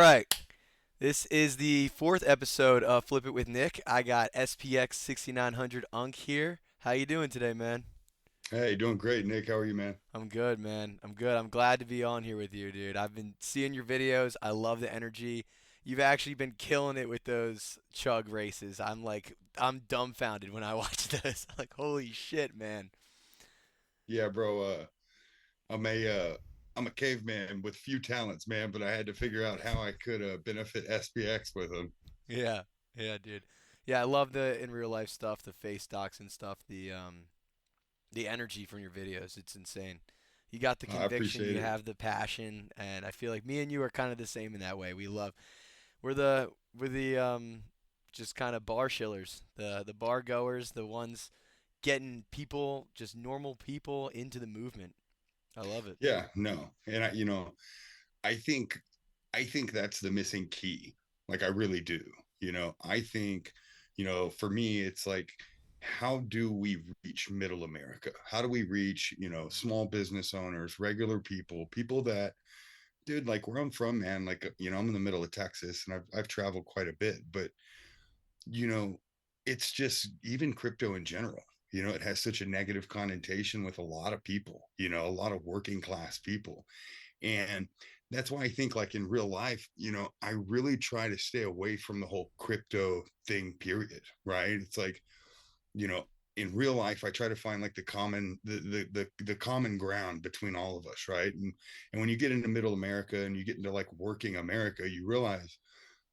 Right. This is the fourth episode of Flip It with Nick. I got SPX6900 Unk here. How you doing today, man? Hey, doing great, Nick. How are you, man? I'm good, man. I'm good. I'm glad to be on here with you, dude. I've been seeing your videos. I love the energy. You've actually been killing it with those chug races. I'm dumbfounded when I watch this. Like, holy shit, man. Yeah, bro. I'm a I'm a caveman with few talents, man, but I had to figure out how I could benefit SPX with them. Yeah. Yeah, dude. Yeah, I love the in real life stuff, the face docs and stuff, the energy from your videos. It's insane. You got the I conviction, appreciate you it. have the passion, and I feel like me and you are kind of the same in that way. We're the just kind of bar shillers, the bar goers, the ones getting people, just normal people into the movement. I love it. Yeah, no, and I think I think that's the missing key. Like I really do. I think, for me, it's like, how do we reach middle America? How do we reach, small business owners, regular people, people that dude, like where I'm from, man, like I'm in the middle of Texas and I've traveled quite a bit, but you know, it's just even crypto in general, it has such a negative connotation with a lot of people, a lot of working class people. And that's why I think like in real life, I really try to stay away from the whole crypto thing, period. Right. It's like, you know, in real life, I try to find like the common ground between all of us, right? And when you get into middle America and you get into like working America, you realize,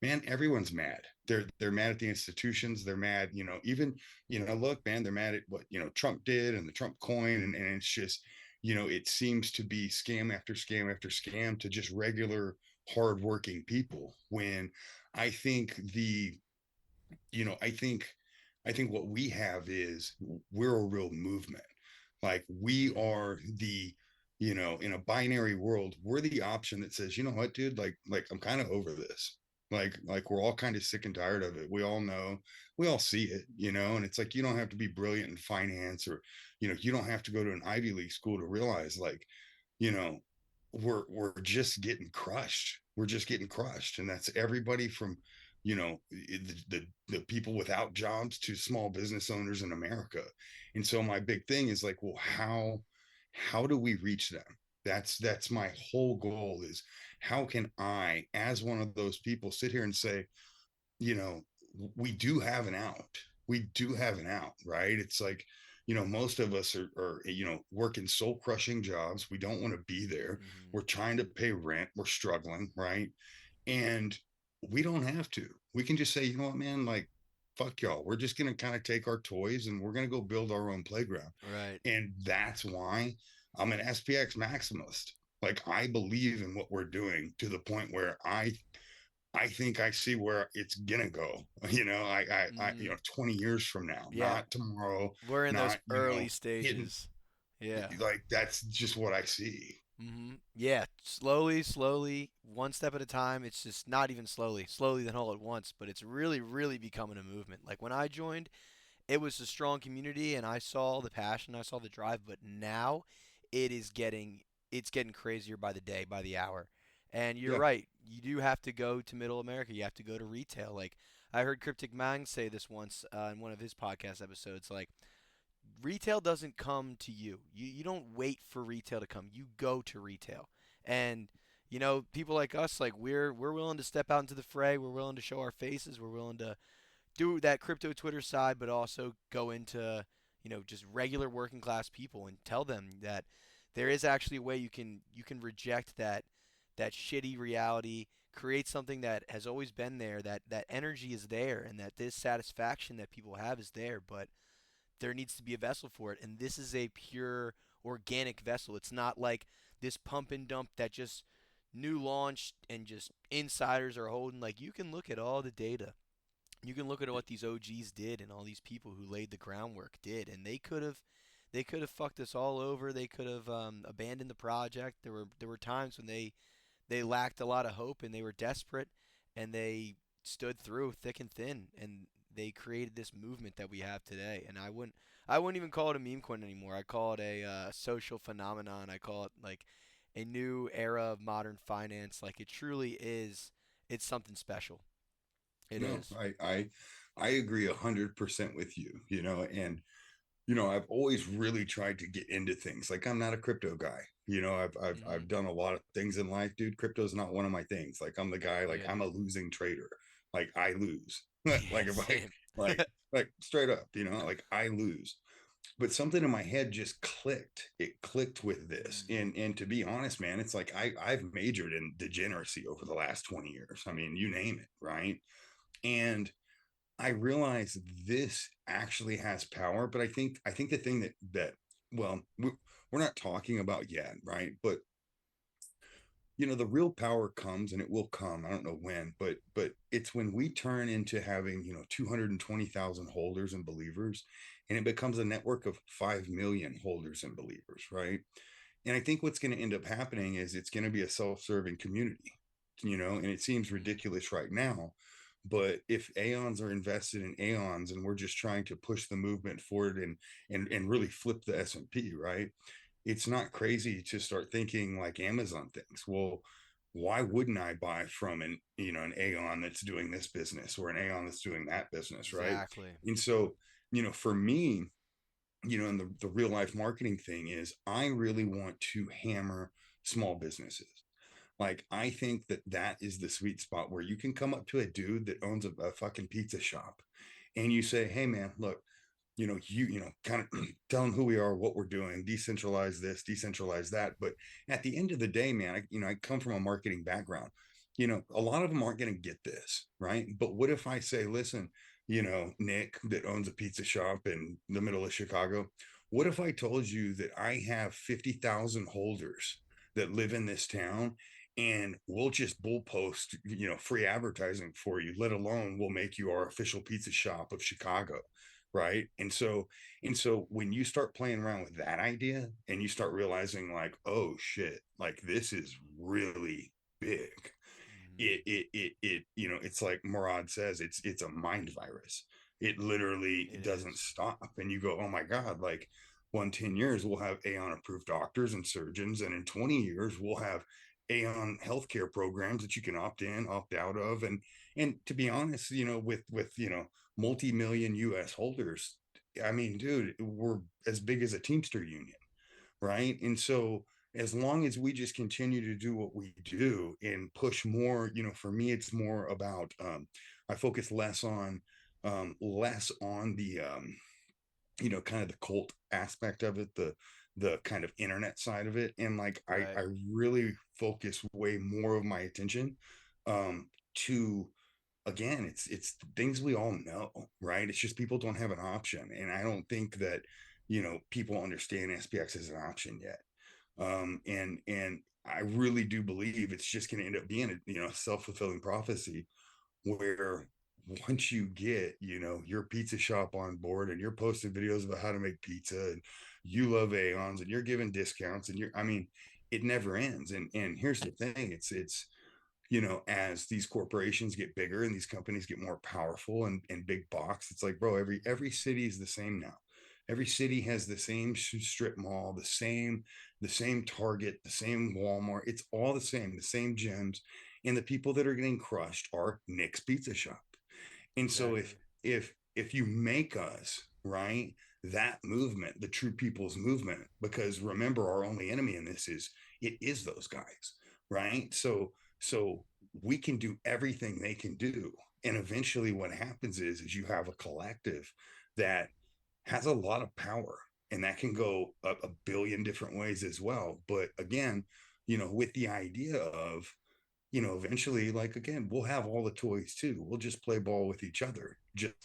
man, everyone's mad. They're mad at the institutions. They're mad, even, look, man, they're mad at what, Trump did and the Trump coin. And it's just, it seems to be scam after scam after scam to just regular hardworking people. When I think the I think what we have is we're a real movement. Like we Hmm. are the, in a binary world, we're the option that says, you know what, dude, like I'm kind of over this. Like we're all kind of sick and tired of it. We all know, we all see it, and it's like you don't have to be brilliant in finance or, you don't have to go to an Ivy League school to realize like, you know, we're just getting crushed. We're just getting crushed. And that's everybody from, the people without jobs to small business owners in America. And so my big thing is like, well, how do we reach them? That's my whole goal is how can I, as one of those people, sit here and say, you know, we do have an out. We do have an out, right? It's like, most of us are working soul crushing jobs. We don't want to be there. Hmm. We're trying to pay rent. We're struggling, right? And we don't have to. We can just say, you know what, man, like, fuck y'all. We're just going to kind of take our toys and we're going to go build our own playground. Right. And that's why I'm an SPX maximalist. Like, I believe in what we're doing to the point where I think I see where it's gonna go. Hmm. 20 years from now, Yeah, not tomorrow, we're in those not, early hitting stages. Yeah. like that's just what I see. Yeah, slowly, slowly, one step at a time. It's just not even slowly, slowly then all at once, but it's really, really becoming a movement. Like when I joined, it was a strong community and I saw the passion, I saw the drive, but now it is getting crazier by the day, by the hour. And you're Yeah. right, you do have to go to middle America. You have to go to retail. Like I heard Cryptic Mang say this once in one of his podcast episodes. Like retail doesn't come to you. You don't wait for retail to come. You go to retail. And people like us, like we're willing to step out into the fray. We're willing to show our faces. We're willing to do that crypto Twitter side, but also go into just regular working class people and tell them that there is actually a way you can reject that shitty reality, create something that has always been there, that energy is there, and that this satisfaction that people have is there, but there needs to be a vessel for it, and this is a pure organic vessel. It's not like this pump and dump that just new launched and just insiders are holding. Like you can look at all the data, you can look at what these OGs did and all these people who laid the groundwork did, and they could have fucked us all over. They could have abandoned the project. There were times when they lacked a lot of hope and they were desperate, and they stood through thick and thin, and they created this movement that we have today. And I wouldn't even call it a meme coin anymore. I call it a social phenomenon. I call it like a new era of modern finance. Like it truly is it's something special. It No, is. I agree 100% with you, and I've always really tried to get into things. Like I'm not a crypto guy. Hmm. I've done a lot of things in life, dude. Crypto's not one of my things. Like I'm the guy, like Yeah. I'm a losing trader. Like I lose. Yeah. Like if I Same. like straight up, like I lose. But something in my head just clicked. It clicked with this. Mm, And to be honest, man, it's like I've majored in degeneracy over the last 20 years. I mean, you name it, right? And I realize this actually has power, but I think the thing that well, we're not talking about yet, right? But the real power comes, and it will come. I don't know when, but it's when we turn into having 220,000 holders and believers, and it becomes a network of 5 million holders and believers, right? And I think what's going to end up happening is it's going to be a self-serving community, and it seems mm, ridiculous right now. But if aeons are invested in aeons and we're just trying to push the movement forward and really flip the S&P, right? It's not crazy to start thinking like Amazon thinks. Well, why wouldn't I buy from an Aeon that's doing this business or an Aeon that's doing that business, right? exactly. And so, for me, and the real life marketing thing is I really want to hammer small businesses. Like I think that is the sweet spot where you can come up to a dude that owns a fucking pizza shop and you say, hey man, look, kind of tell them who we are, what we're doing, decentralize this, decentralize that. But at the end of the day, man, I come from a marketing background. A lot of them aren't going to get this, right? But what if I say, listen, Nick that owns a pizza shop in the middle of Chicago, what if I told you that I have 50,000 holders that live in this town and we'll just bull post, free advertising for you, let alone we'll make you our official pizza shop of Chicago, right? And so when you start playing around with that idea and you start realizing like, oh shit, like this is really big, Mm, it's like Murad says, it's a mind virus. It literally it doesn't is. stop, and you go, oh my god, like 10 years we'll have Aon approved doctors and surgeons, and in 20 years we'll have Aon healthcare programs that you can opt in, opt out of. And to be honest, with multi-million US holders, I mean, dude, we're as big as a Teamster union, right? And so as long as we just continue to do what we do and push more, for me it's more about I focus less on the kind of the cult aspect of it, the kind of internet side of it, and like I Right. really focus way more of my attention to, again, it's things we all know, right? It's just people don't have an option, and I don't think that people understand SPX as an option yet. And I really do believe it's just going to end up being a self-fulfilling prophecy where once you get your pizza shop on board and you're posting videos about how to make pizza and you love Aeons and you're giving discounts and I mean, it never ends. And here's the thing, it's as these corporations get bigger and these companies get more powerful and big box, it's like, bro, every city is the same now. Every city has the same strip mall, the same Target, the same Walmart. It's all the same gyms, and the people that are getting crushed are Nick's Pizza Shop. And so if Exactly. if you make us, right, that movement, the true people's movement, because remember, our only enemy in this is those guys, right? So we can do everything they can do. And eventually what happens is you have a collective that has a lot of power, and that can go a billion different ways as well. But again, with the idea of eventually, like, again, we'll have all the toys too. We'll just play ball with each other, just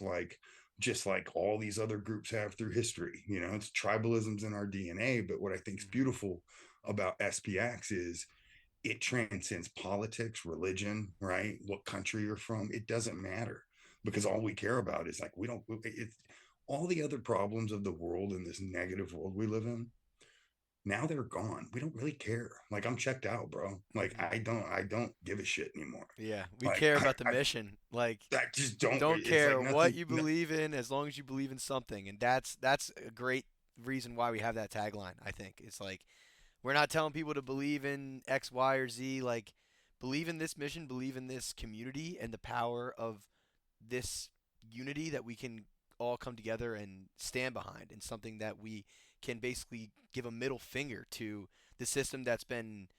like all these other groups have through history. It's tribalisms in our DNA. But what I think is Hmm. beautiful about SPX is it transcends politics, religion, right? What country you're from, it doesn't matter, because all we care about is, like, we don't, it's all the other problems of the world in this negative world we live in. Now they're gone. We don't really care. Like, I'm checked out, bro. Like, Hmm. I don't give a shit anymore. Yeah, we Like care I about the I, mission. Like, I just don't. don't It's care like what nothing. you No, believe in as long as you believe in something. And that's a great reason why we have that tagline, I think. It's like we're not telling people to believe in X, Y, or Z. Like, believe in this mission, believe in this community and the power of this unity that we can all come together and stand behind, and something that we can basically give a middle finger to the system that's been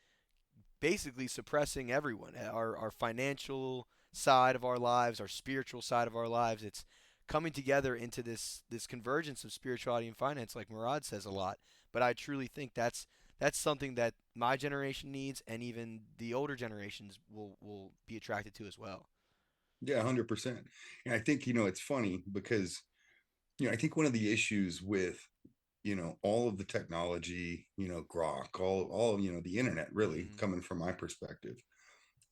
basically suppressing everyone. Our financial side of our lives, our spiritual side of our lives. It's coming together into this convergence of spirituality and finance, like Murad says a lot. But I truly think that's something that my generation needs, and even the older generations will be attracted to as well. Yeah, 100%. And I think, it's funny because, I think one of the issues with, all of the technology, grok, all the internet, really Mm-hmm. coming from my perspective,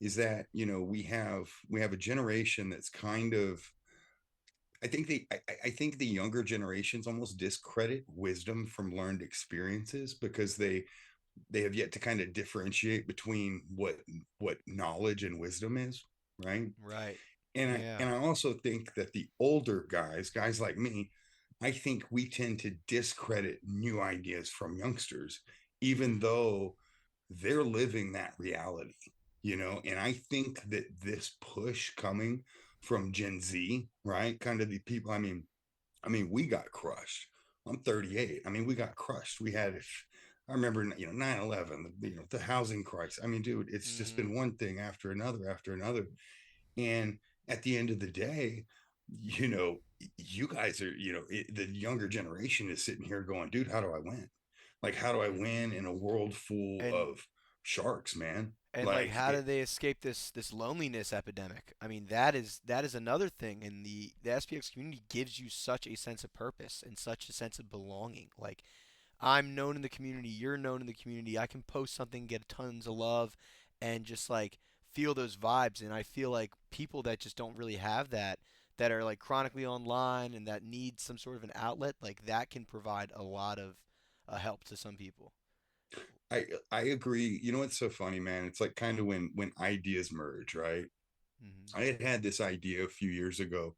is that, we have a generation that's kind of, I think the younger generations almost discredit wisdom from learned experiences because they have yet to kind of differentiate between what knowledge and wisdom is, right? Right. and I Yeah. and I also think that the older guys like me, I think we tend to discredit new ideas from youngsters, even Mm-hmm. though they're living that reality, And I think that this push coming from Gen Z, right? Kind of the people. I mean, we got crushed. I'm 38. I mean, we got crushed. We had, I remember, 9/11, the housing crisis. I mean, dude, it's just Mm-hmm. been one thing after another. And at the end of the day, you know, you guys are, the younger generation is sitting here going, dude, how do I win? Like, how do I Mm-hmm. win in a world full And of sharks, man? and like, Like, how do they escape this loneliness epidemic? I mean, that is another thing, and the SPX community gives you such a sense of purpose and such a sense of belonging. Like, I'm known in the community, you're known in the community. I can post something, get tons of love, and just like feel those vibes. And I feel like people that just don't really have that, that are like chronically online and that need some sort of an outlet, like that can provide a lot of help to some people. I agree. You know what's so funny, man? It's like kind of when ideas merge, right? Hmm. I had this idea a few years ago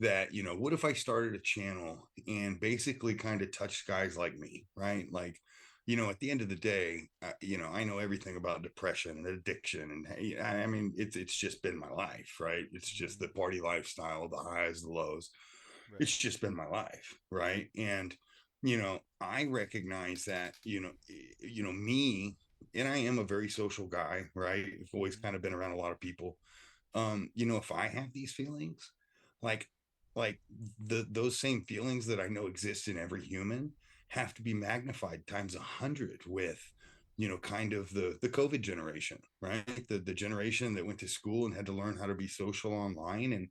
that, what if I started a channel and basically kind of touched guys like me, right? Like, at the end of the day, I know everything about depression and addiction, and hey, I mean, it's just been my life, right? It's just the Hmm. party lifestyle, the highs, the lows. Right. It's just been my life, right? And I recognize that, me, and I am a very social guy, right? I've always Hmm. kind of been around a lot of people. If I have these feelings, like like those same feelings that I know exist in every human have to be magnified times 100 with, kind of the COVID generation, right? The generation that went to school and had to learn how to be social online.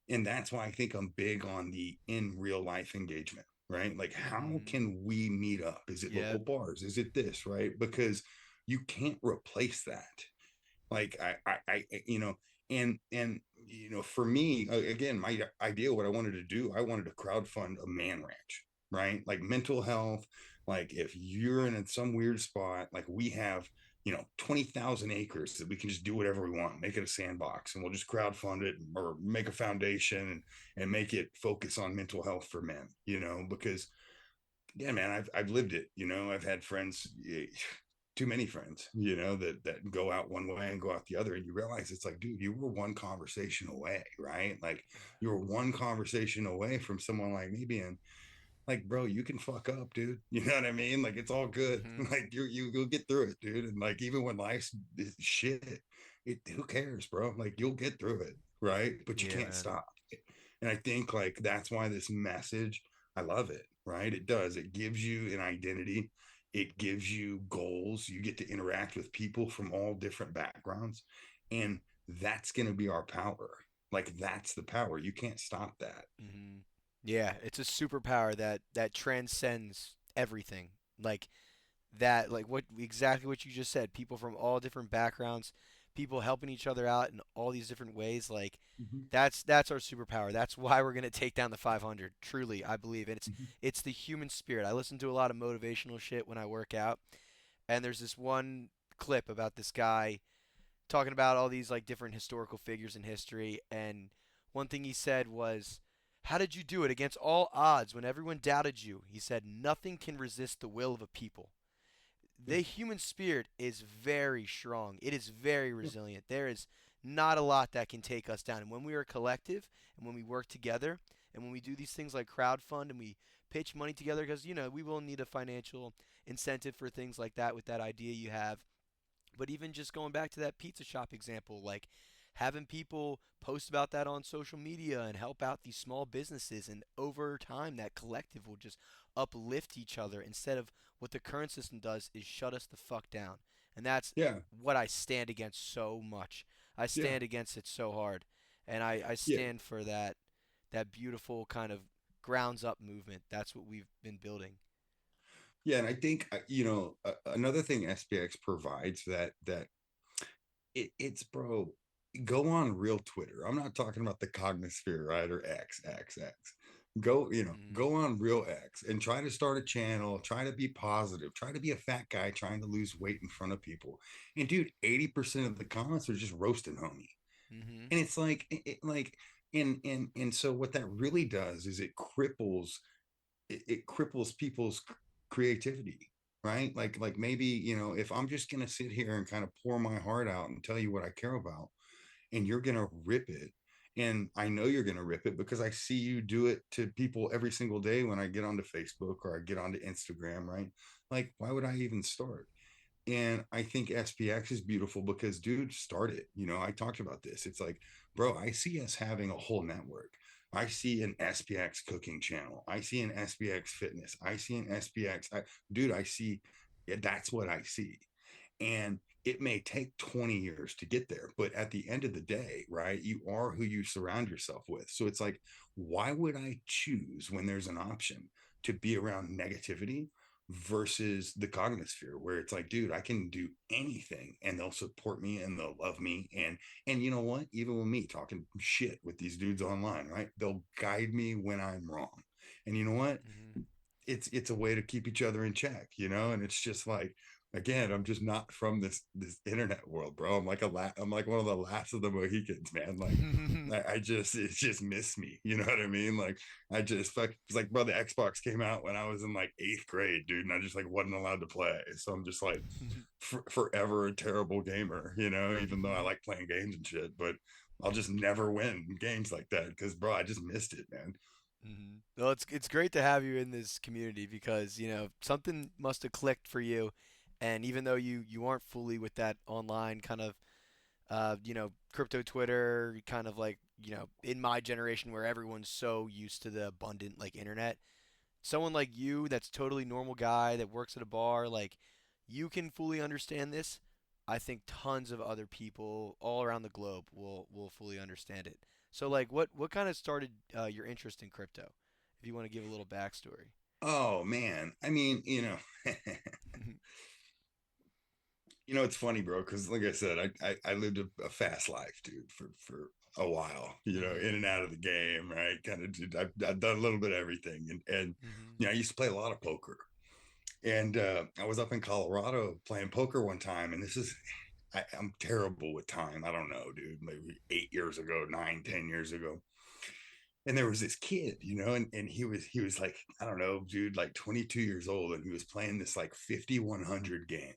And that's why I think I'm big on the in real life engagement, right? Like, how Hmm. can we meet up? Is it local Yep. bars? Is it this, right? Because you can't replace that. Like, and for me, again, my idea, what I wanted to do, I wanted to crowdfund a man ranch, right? Like mental health. Like, if you're in some weird spot, like we have, 20,000 acres that we can just do whatever we want, make it a sandbox, and we'll just crowdfund it or make a foundation and make it focus on mental health for men, because yeah, man, I've lived it. I've had friends, too many friends, that go out one way and go out the other, and you realize it's like, dude, you were one conversation away, right? Like, you were one conversation away from someone like me being like, bro, you can fuck up, dude. You know what I mean? Like, it's all good. Hmm. Like, you'll get through it, dude. And like, even when life's shit, who cares, bro? Like, you'll get through it, right? But you Yeah, can't man. stop. And I think like that's why this message, I love it, right? It does. It gives you an identity. It gives you goals. You get to interact with people from all different backgrounds. And that's going to be our power. Like, that's the power. You can't stop that. Hmm. Yeah, it's a superpower that transcends everything. Like that, like what exactly what you just said. People from all different backgrounds, people helping each other out in all these different ways. Like Mhm. that's our superpower. That's why we're gonna take down the 500. Truly, I believe, and it's Mhm. it's the human spirit. I listen to a lot of motivational shit when I work out, and there's this one clip about this guy talking about all these like different historical figures in history, and one thing he said was, "How did you do it against all odds when everyone doubted you?" He said, "Nothing can resist the will of a people." Yeah. the human spirit is very strong. It is very Yeah. resilient. There is not a lot that can take us down. And when we are collective and when we work together and when we do these things like crowdfund and we pitch money together, because, we will need a financial incentive for things like that with that idea you have. But even just going back to that pizza shop example, like having people post about that on social media and help out these small businesses, and over time, that collective will just uplift each other instead of what the current system does is shut us the fuck down. And that's Yeah. what I stand against so much. I Yeah. stand against it so hard. And I Yeah. stand for that beautiful kind of grounds up movement. That's what we've been building. Yeah. And I think, another thing SPX provides that it's bro, go on real Twitter. I'm not talking about the Cognosphere, right? Or X. Go, Mhm. go on real X and try to start a channel, try to be positive, try to be a fat guy trying to lose weight in front of people. And dude, 80% of the comments are just roasting homie. Mhm. And it's like like and so what that really does is it cripples people's creativity, right? Like maybe, if I'm just going to sit here and kind of pour my heart out and tell you what I care about, and you're going to rip it, and I know you're going to rip it because I see you do it to people every single day when I get onto Facebook or I get onto Instagram, right? Like, why would I even start? And I think SPX is beautiful because, dude, start it. I talked about this. It's like, bro, I see us having a whole network. I see an SPX cooking channel. I see an SPX fitness. I see an SPX. Dude, I see, yeah, that's what I see. And it may take 20 years to get there, but at the end of the day, right, you are who you surround yourself with. So it's like, why would I choose when there's an option to be around negativity versus the cognosphere, where it's like, dude, I can do anything and they'll support me and they'll love me. And you know what? Even with me talking shit with these dudes online, right? They'll guide me when I'm wrong. And you know what? Mhm. It's a way to keep each other in check, and it's just like, again, I'm just not from this internet world, bro. I'm like one of the last of the Mohicans, man. Like I just it just miss me. You know what I mean? Like I just fuck it's like, bro, the Xbox came out when I was in like eighth grade, dude, and I just like wasn't allowed to play. So I'm just like forever a terrible gamer, even though I like playing games and shit, but I'll just never win games like that because, bro, I just missed it, man. Well, it's great to have you in this community because something must have clicked for you, and even though you aren't fully with that online kind of crypto Twitter kind of like in my generation where everyone's so used to the abundant like internet, someone like you that's totally normal guy that works at a bar, like you can fully understand this. I think tons of other people all around the globe will fully understand it. So like what kind of started your interest in crypto? If you want to give a little backstory. Oh man, I mean, it's funny, bro, because like I said, I lived a fast life, dude, for a while, Mhm. in and out of the game, right? Kind of did, I've done a little bit of everything, and Mhm. I used to play a lot of poker, and I was up in Colorado playing poker one time, and I'm terrible with time. I don't know, dude, maybe 8 years ago, 9, 10 years ago. And there was this kid, and he was like, I don't know, dude, like 22 years old, and he was playing this like 5100 game,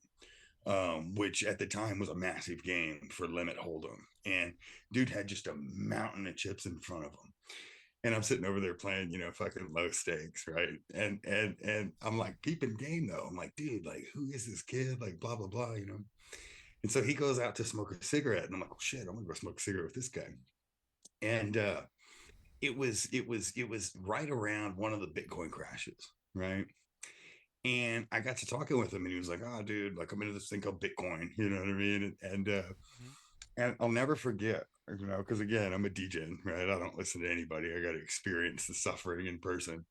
which at the time was a massive game for limit hold'em. And dude had just a mountain of chips in front of him. And I'm sitting over there playing, fucking low stakes, right? And I'm like peeping game though. I'm like, dude, like who is this kid? Like blah blah blah. And so he goes out to smoke a cigarette, and I'm like, oh shit, I'm gonna go smoke a cigarette with this guy. And it was right around one of the Bitcoin crashes, right? And I got to talking with him, and he was like, "Oh, dude, like I'm into this thing called Bitcoin." You know what I mean? Mhm. And I'll never forget, because again, I'm a DJ, right? I don't listen to anybody. I got to experience the suffering in person.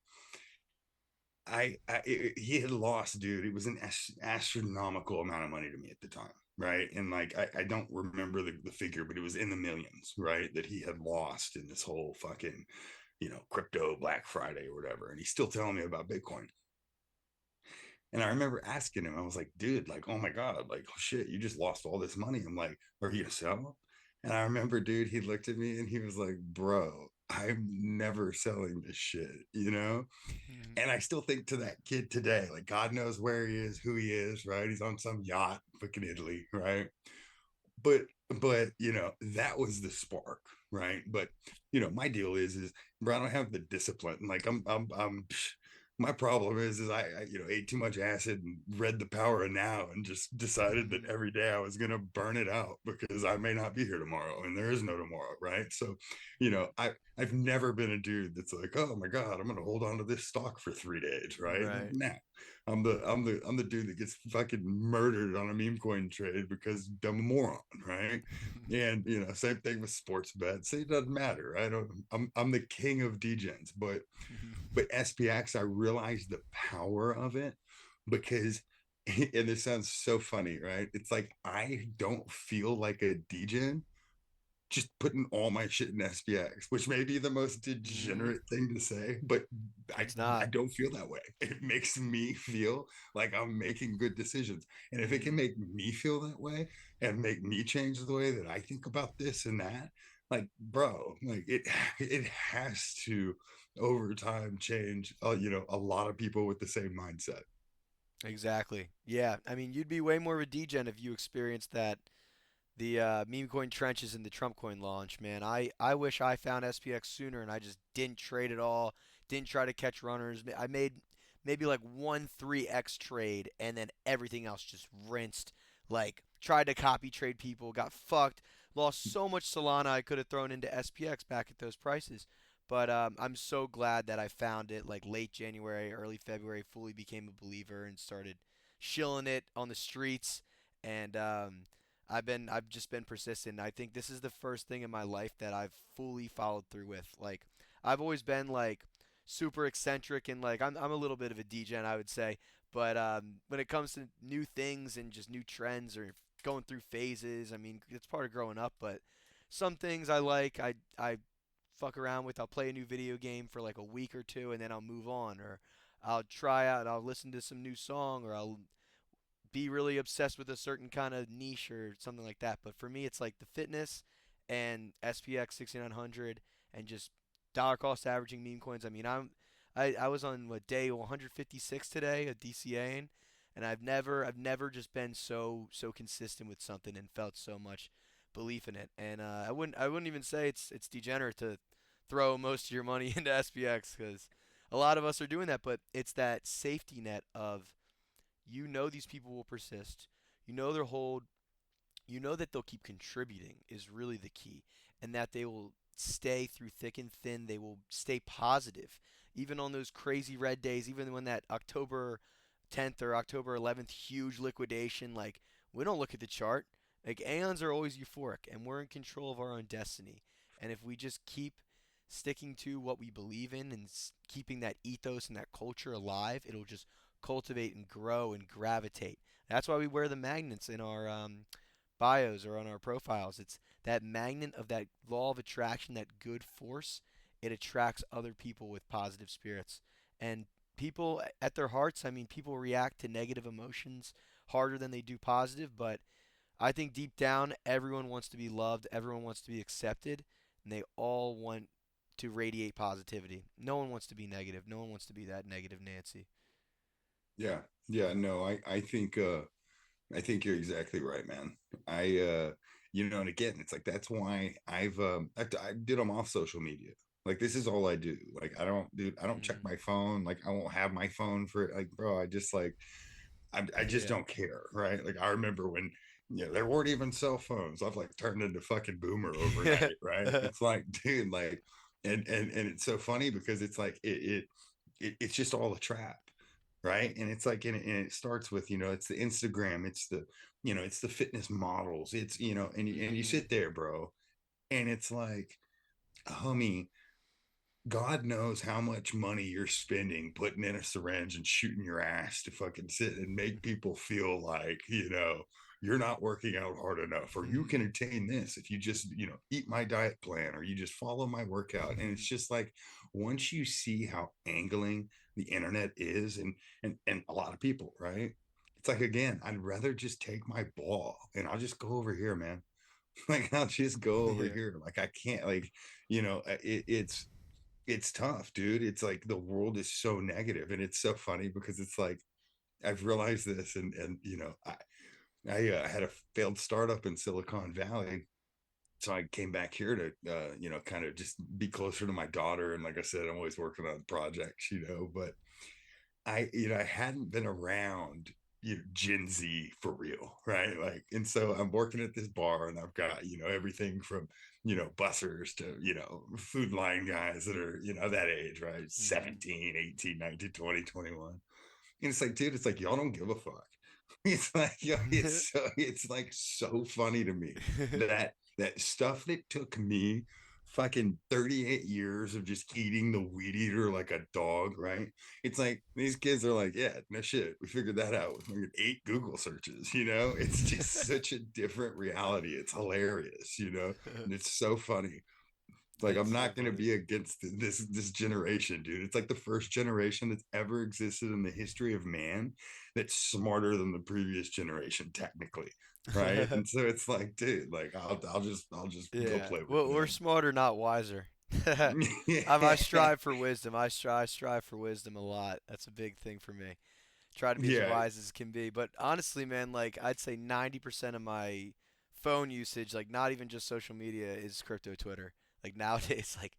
He had lost, dude. It was an astronomical amount of money to me at the time, right? And like I don't remember the figure, but it was in the millions, right? That he had lost in this whole fucking crypto Black Friday or whatever. And he's still telling me about Bitcoin. And I remember asking him, I was like, dude, like, oh my God, like, oh shit, you just lost all this money. I'm like, are you gonna sell? And I remember, dude, he looked at me and he was like, bro, I'm never selling this shit, you know? Mhm. And I still think to that kid today, like God knows where he is, who he is, right? He's on some yacht, fucking Italy, right? But that was the spark, right? But my deal is bro, I don't have the discipline. Like I'm my problem is I ate too much acid and read The Power of Now and just decided that every day I was gonna burn it out because I may not be here tomorrow and there is no tomorrow, right? So, I've never been a dude that's like, oh my God, I'm gonna hold on to this stock for 3 days, right? Like, Right. nah. I'm the dude that gets fucking murdered on a meme coin trade because I'm a moron, right? And same thing with sports bets. It doesn't matter. I'm the king of degens, but SPX, I realized the power of it because and this sounds so funny, right? It's like I don't feel like a degen just putting all my shit in SPX, which may be the most Mhm. degenerate thing to say, but I It's I not. don't feel that way. It makes me feel like I'm making good decisions. And if it can Mhm. make me feel that way and make me change the way that I think about this and that, like bro, like it has to over time change a lot of people with the same mindset. Exactly. Yeah. I mean, you'd be way more of a degen if you experienced that the meme coin trenches and the Trump coin launch, man. I wish I found SPX sooner and I just didn't trade at all. Didn't try to catch runners. I made maybe like one 3x trade and then everything else just rinsed. Like tried to copy trade people, got fucked, lost so much Solana I could have thrown into SPX back at those prices. But I'm so glad that I found it like late January, early February, fully became a believer and started shilling it on the streets. And I've just been persistent. I think this is the first thing in my life that I've fully followed through with. Like I've always been like super eccentric and like I'm a little bit of a degen, I would say. But when it comes to new things and just new trends or going through phases, I mean it's part of growing up. But some things I like, I fuck around with. I'll play a new video game for like a week or two and then I'll move on, or I'll try out. I'll listen to some new song, or I'll be really obsessed with a certain kind of niche or something like that. But for me, it's like the fitness and SPX6900 and just dollar cost averaging meme coins. I mean, I was on what day 156 today at DCA, and I've never just been so consistent with something and felt so much belief in it. And I wouldn't even say it's degenerate to throw most of your money into SPX because a lot of us are doing that, but it's that safety net of these people will persist. You know their hold. You know that they'll keep contributing is really the key, and that they will stay through thick and thin. They will stay positive, even on those crazy red days. Even when that October 10th or October 11th huge liquidation, like we don't look at the chart. Like aeons are always euphoric, and we're in control of our own destiny. And if we just keep sticking to what we believe in and keeping that ethos and that culture alive, it'll just cultivate and grow and gravitate. That's why we wear the magnets in our bios or on our profiles. It's that magnet of that law of attraction, that good force. It attracts other people with positive spirits. And people at their hearts, I mean, people react to negative emotions harder than they do positive, but I think deep down, everyone wants to be loved, everyone wants to be accepted, and they all want to radiate positivity. No one wants to be negative. No one wants to be that negative Nancy. Yeah. Yeah, no, I think you're exactly right, man. And again, it's like that's why I did them off social media. Like this is all I do. Like I don't check Mm. my phone. Like I won't have my phone for like, bro. I just like I just Yeah. don't care, right? Like I remember when there weren't even cell phones. I've like turned into fucking boomer overnight, right? It's like, dude, like, and it's so funny because it's like it's just all a trap, right? And it's like and it starts with it's the Instagram, it's the fitness models, it's and you Mhm. sit there, bro, and it's like, homie, God knows how much money you're spending putting in a syringe and shooting your ass to fucking sit and make people feel like, you're not working out hard enough, or you can attain this if you just, eat my diet plan, or you just follow my workout. And it's just like, once you see how angling the internet is, and a lot of people, right? It's like, again, I'd rather just take my ball and I'll just go over here, man. Like I'll just go over Yeah. here. Like I can't like, it's tough, dude. It's like the world is so negative, and it's so funny because it's like I've realized this, and I had a failed startup in Silicon Valley, so I came back here to kind of just be closer to my daughter. And like I said, I'm always working on projects, but I hadn't been around Gen Z for real, right? Like, and so I'm working at this bar, and I've got everything from bussers to food line guys that are that age, right? Hmm. 17, 18, 19, 20, 21. And it's like, dude, it's like y'all don't give a fuck. It's like, it's like so funny to me that stuff that took me fucking 38 years of just eating the weed eater like a dog, right? It's like these kids are like, yeah, no shit, we figured that out with like 8 Google searches. It's just such a different reality. It's hilarious. And it's so funny. Like That's I'm so not going to funny. be against this generation, dude. It's like the first generation that's ever existed in the history of man that's smarter than the previous generation, technically, right? And so it's like, dude, like I'll just go Yeah. play with Well, we're them. smarter, not wiser. I Yeah, strive for wisdom. I strive for wisdom a lot. That's a big thing for me. Try to be as yeah, wise as can be. But honestly, man, like I'd say 90% of my phone usage, like not even just social media, is crypto Twitter. Like nowadays, like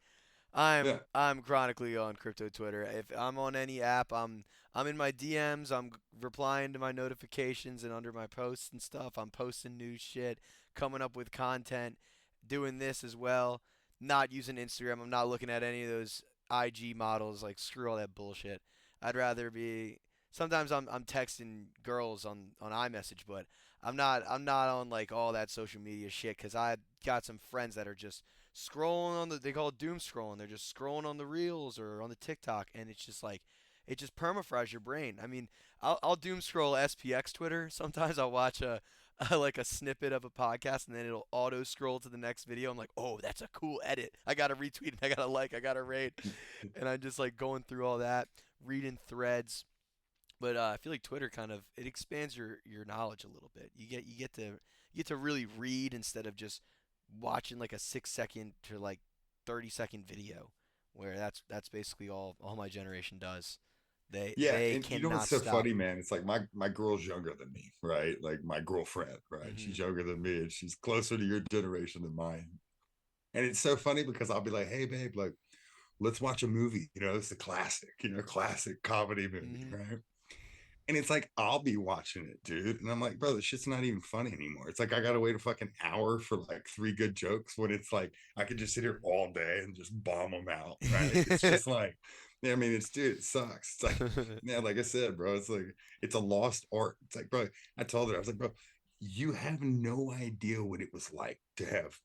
yeah, I'm chronically on crypto Twitter. If I'm on any app, I'm in my DMs. I'm replying to my notifications and under my posts and stuff. I'm posting new shit, coming up with content, doing this as well. Not using Instagram. I'm not looking at any of those IG models. Like screw all that bullshit. I'd rather be. Sometimes I'm texting girls on iMessage, but I'm not on like all that social media shit because I got some friends that are just scrolling on they call it doom scrolling. They're just scrolling on the reels or on the TikTok, and it's just like it just permafries your brain. I mean, I'll doom scroll SPX Twitter. Sometimes I'll watch like a snippet of a podcast, and then it'll auto scroll to the next video. I'm like, oh, that's a cool edit. I gotta retweet it. I gotta like. I gotta rate. And I'm just like going through all that, reading threads. But I feel like Twitter kind of it expands your knowledge a little bit. You get to really read instead of just watching like a 6 second to like 30-second video, where that's basically all my generation does. They yeah. they And you know what's cannot so stop. funny, man? It's like my girl's younger than me, right? Like my girlfriend, right? Hmm. She's younger than me, and she's closer to your generation than mine. And it's so funny because I'll be like, hey, babe, like let's watch a movie. It's a classic, classic comedy movie, Hmm. right? And it's like I'll be watching it, dude. And I'm like, bro, this shit's not even funny anymore. It's like I gotta wait a fucking hour for like 3 good jokes when it's like I could just sit here all day and just bomb them out, right? It's just like, yeah, I mean, it's dude, it sucks. It's like, yeah, like I said, bro, it's like it's a lost art. It's like, bro, I told her, I was like, bro, you have no idea what it was like to have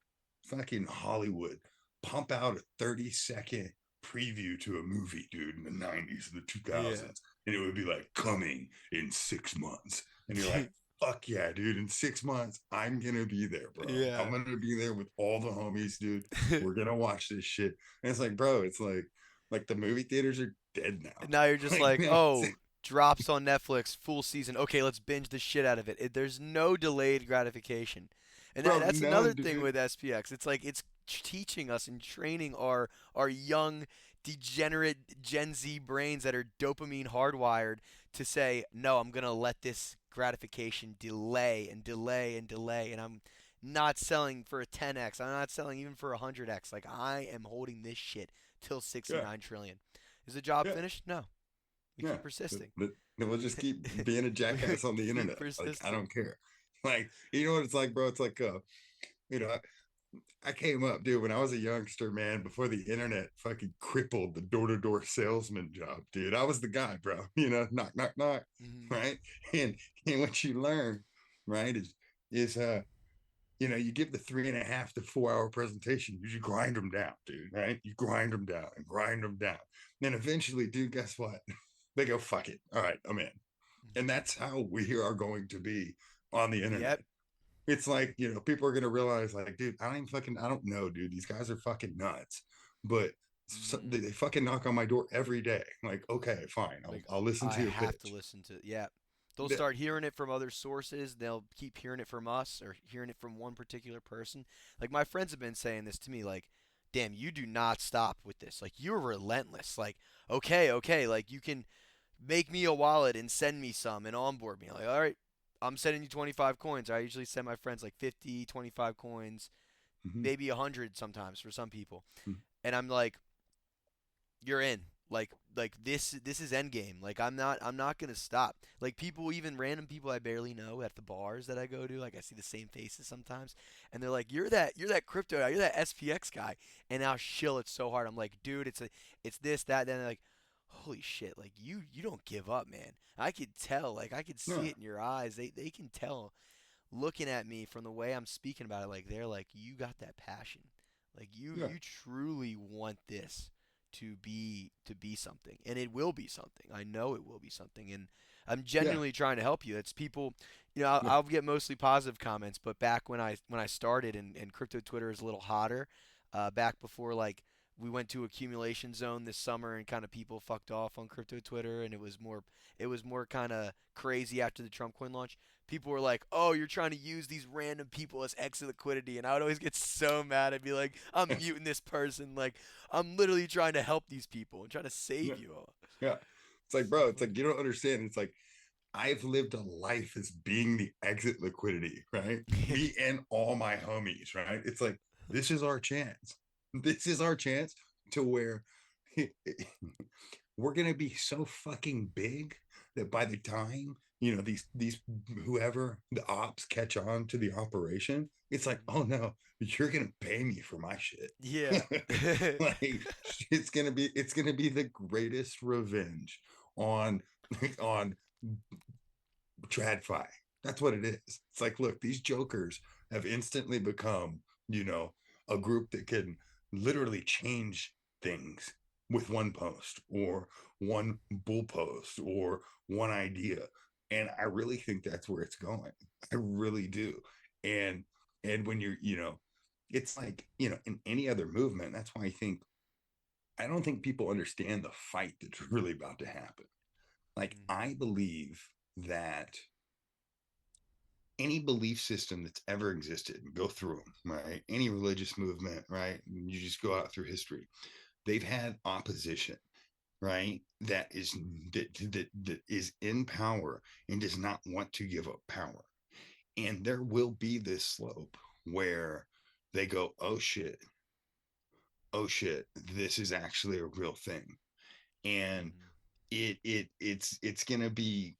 fucking Hollywood pump out a 30-second preview to a movie, dude, in the 90s and the Yeah. 2000s. And it would be like coming in 6 months. And you're like, fuck yeah, dude. In 6 months, I'm gonna be there, bro. I'm Yeah. gonna be there with all the homies, dude. We're gonna watch this shit. And it's like, bro, it's like the movie theaters are dead now. And now you're just Like, like, man, oh, drops on Netflix, full season. Okay, let's binge the shit out of it. There's no delayed gratification, and bro, that's no, another thing dude. with SPX. It's like it's teaching us and training our young degenerate Gen Z brains that are dopamine hardwired to say, no, I'm gonna let this gratification delay and delay and delay, and I'm not selling for a 10x. I'm not selling even for a 100x. Like I am holding this shit till Yeah, 69 trillion. Is the job yeah, finished? No. We yeah. keep persisting. We'll just keep being a We jackass on the keep internet. Like, I persisting. don't care. Like, you know what it's like, bro? It's like you know, I came up, dude, when I was a youngster, man, before the internet fucking crippled the door to door salesman job, dude. I was the guy, bro. Knock, knock, knock, Hmm. right? And and what you learn, right, is you give the 3.5 to 4 hour presentation, you just grind them down, dude, right? You grind them down and grind them down. Then eventually, dude, guess what? They go, fuck it. All right, I'm in. And Hmm. that's how we are going to be on the internet. Yep. It's like, people are going to realize, like, dude, I don't know, dude. These guys are fucking nuts. But Hmm. they fucking knock on my door every day. I'm like, okay, fine. I'll, Like I'll listen I to your have to pitch. listen to. Yeah. They'll start hearing it from other sources. They'll keep hearing it from us or hearing it from one particular person. Like my friends have been saying this to me like, "Damn, you do not stop with this. Like you're relentless. Like, okay, like you can make me a wallet and send me some and onboard me." Like, "All right, I'm sending you 25 coins." I usually send my friends like 50, 25 coins, Mhm. maybe 100 sometimes for some people. And I'm like, you're in. Like this is endgame. Like I'm not gonna stop. Like people, even random people I barely know at the bars that I go to, like I see the same faces sometimes, and they're like, you're that crypto guy, you're that SPX guy, and I'll shill it so hard. I'm like, dude, it's this that. Then they're like, holy shit, like you don't give up, man. I could tell, like I could see Yeah, it in your eyes. They can tell looking at me from the way I'm speaking about it. Like they're like, you got that passion. Like you yeah, you truly want this to be something, and it will be something. I know it will be something, and I'm yeah, genuinely trying to help you. It's people, I'll, yeah. I'll get mostly positive comments, but back when I started and crypto Twitter is a little hotter, back before like we went to accumulation zone this summer and kind of people fucked off on crypto Twitter, and it was more kind of crazy after the Trump coin launch. People were like, "Oh, you're trying to use these random people as exit liquidity," and I would always get so mad. I'd be like, "I'm muting this person. Like, I'm literally trying to help these people and trying to save Yeah, you all." yeah. It's like, It's bro, so it's like funny. you don't understand. It's like I've lived a life as being the exit liquidity, right? Me and all my homies, right? It's like this is our chance. This is our chance to where we're gonna be so fucking big that by the time these whoever the ops catch on to the operation, it's like, Mhm. oh no, you're gonna pay me for my shit. Yeah. Like it's gonna be the greatest revenge on on TradFi. That's what it is. It's like, look, these jokers have instantly become, you know, a group that can literally change things with one post or one bull post or one idea. And I really think that's where it's going. I really do. And when it's like, in any other movement, that's why I don't think people understand the fight that's really about to happen. Like Mhm. I believe that any belief system that's ever existed, go through them, right? Any religious movement, right? You just go out through history. They've had opposition, right? That is in power and does not want to give up power. And there will be this slope where they go, oh shit, this is actually a real thing. And Mhm. it's gonna be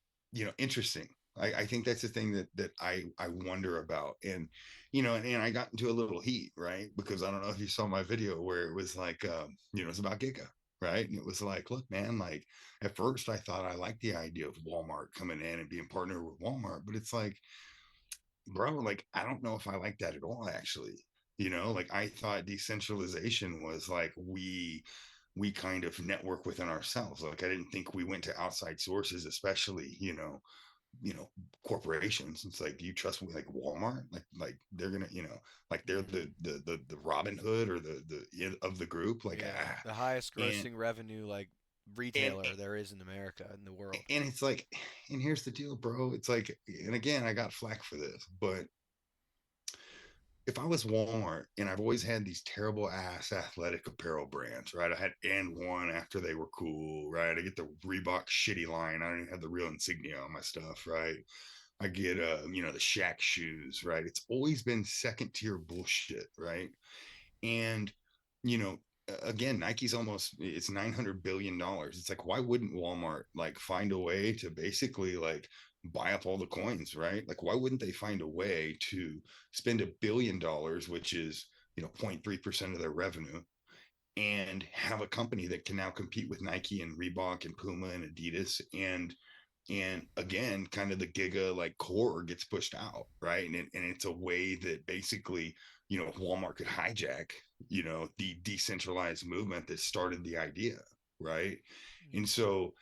interesting. I think that's the thing that I wonder about. And and I got into a little heat, right? Because I don't know if you saw my video where it was like it's about Giga, right? And it was like, look, man, like at first I thought I liked the idea of Walmart coming in and being partnered with Walmart, but it's like, bro, like I don't know if I like that at all, actually. Like I thought decentralization was like we kind of network within ourselves. Like I didn't think we went to outside sources, especially corporations. It's like, do you trust me? Like Walmart, like they're gonna, like they're Mhm. the Robin Hood or the of the group. Like Yeah, the highest and grossing revenue like and retailer there is in America in the world. and it's like, and here's the deal, bro. It's like, and again, I got flack for this, but if I was Walmart, and I've always had these terrible ass athletic apparel brands, right? I had and one after they were cool, right? I get the Reebok shitty line. I don't even have the real insignia on my stuff, right? I get the Shaq shoes, right? It's always been second tier bullshit, right? And you know, again, Nike's almost it's $900 billion. It's like, why wouldn't Walmart like find a way to basically like buy up all the coins, right? Like, why wouldn't they find a way to spend $1 billion, which is 0.3% of their revenue, and have a company that can now compete with Nike and Reebok and Puma and Adidas, and again, kind of the Giga like core gets pushed out, right? And it's a way that basically Walmart could hijack the decentralized movement that started the idea, right? And Mhm. so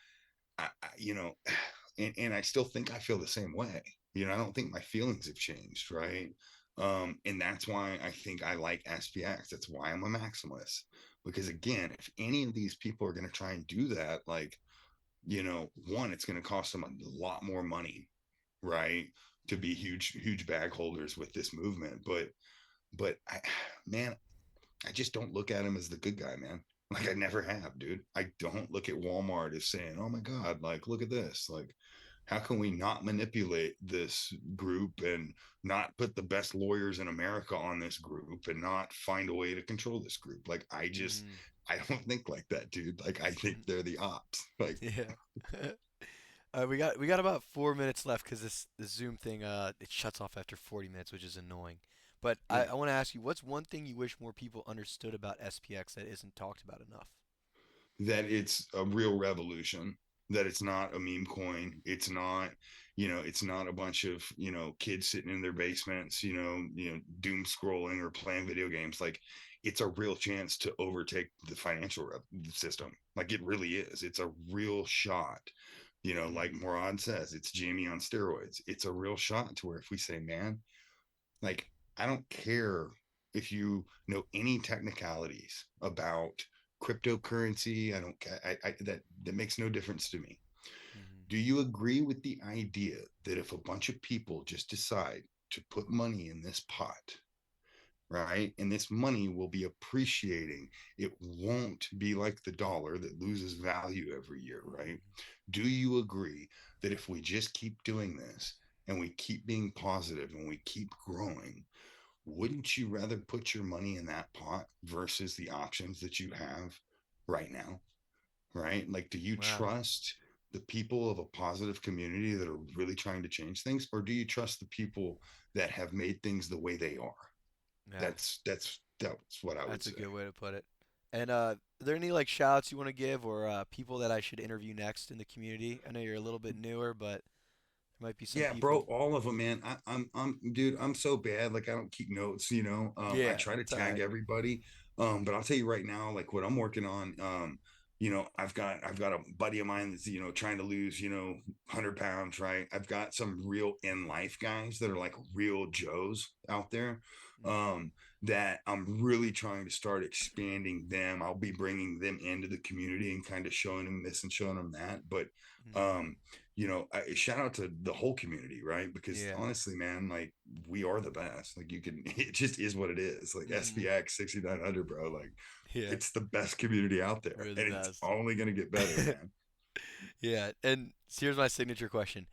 and I still think I feel the same way. I don't think my feelings have changed, right? And that's why I think I like SPX. That's why I'm a maximalist. Because again, if any of these people are going to try and do that, like one, it's going to cost them a lot more money, right, to be huge bag holders with this movement. But man, I just don't look at him as the good guy, man. Like I never have, dude. I don't look at Walmart as saying, "Oh my God, like look at this." Like, how can we not manipulate this group and not put the best lawyers in America on this group and not find a way to control this group? Like, Mm. I don't think like that, dude. Like, I think they're the ops. Like, Yeah. We got about 4 minutes left because this Zoom thing it shuts off after 40 minutes, which is annoying. But I, yeah, I want to ask you, what's one thing you wish more people understood about SPX that isn't talked about enough? that it's a real revolution, that it's not a meme coin, it's not, it's not a bunch of, kids sitting in their basements, doom scrolling or playing video games. Like, it's a real chance to overtake the financial system. Like, it really is. It's a real shot. Like Mm, Morad says, it's Jamie on steroids. It's a real shot to where if we say, man, like, I don't care if you know any technicalities about cryptocurrency. I don't care. That makes no difference to me. mm, Do you agree with the idea that if a bunch of people just decide to put money in this pot, right, and this money will be appreciating, it won't be like the dollar that loses value every year, right? mm, Do you agree that if we just keep doing this and we keep being positive and we keep growing, wouldn't you rather put your money in that pot versus the options that you have right now? Right? Like, do you wow. trust the people of a positive community that are really trying to change things, or do you trust the people that have made things the way they are? Yeah, That's what I would that's a say. good way to put it. And are there any like shout outs you want to give or people that I should interview next in the community? I know you're a little bit newer, but there might be some Yeah, bro, people. all of them, man. Dude, I'm so bad. Like, I don't keep notes, I Yeah, try to it's all tag right. everybody. But I'll tell you right now, like what I'm working on, I've got a buddy of mine that's, trying to lose, 100 pounds, right? I've got some real in life guys that are like real Joes out there. Mm, That I'm really trying to start expanding them. I'll be bringing them into the community and kind of showing them this and showing them that. But mm, um, shout out to the whole community, right? Because yeah. honestly, man, like we are the best. Like you can, it just is what it is. Like Mm, SPX6900, bro. Like yeah, it's the best community out there, we're the and it's best. only gonna get better, man. Yeah, and here's my signature question.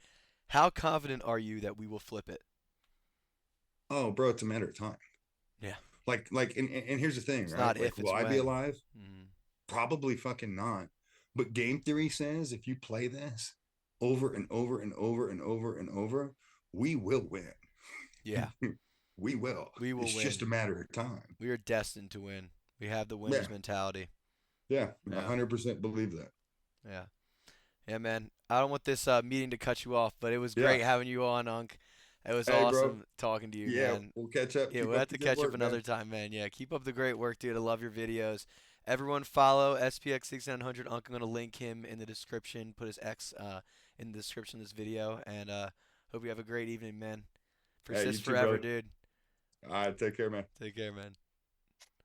How confident are you that we will flip it? Oh, bro, it's a matter of time. Yeah, And here's the thing, it's right? not Like, if, will it's I be when. alive? Mm, Probably fucking not. But game theory says if you play this over and over and over and over and over, we will win. yeah, We will. we will It's just win. a matter of time. We are destined to win. We have the winner's Yeah, mentality. yeah, Yeah, 100% believe that. yeah, yeah, man. I don't want this meeting to cut you off, but it was Yeah. great having you on, Unc. It was Hey, bro. awesome talking to you, Yeah, man. we'll catch up. Yeah, Keep we'll up have the to good catch up work, another man. time, man. Yeah, keep up the great work, dude. I love your videos. Everyone follow SPX6900. Unc, I'm gonna link him in the description. Put his X in the description of this video, and hope you have a great evening, man. Hey, you Persist too, forever, brother. dude. All right, take care, man. Take care, man.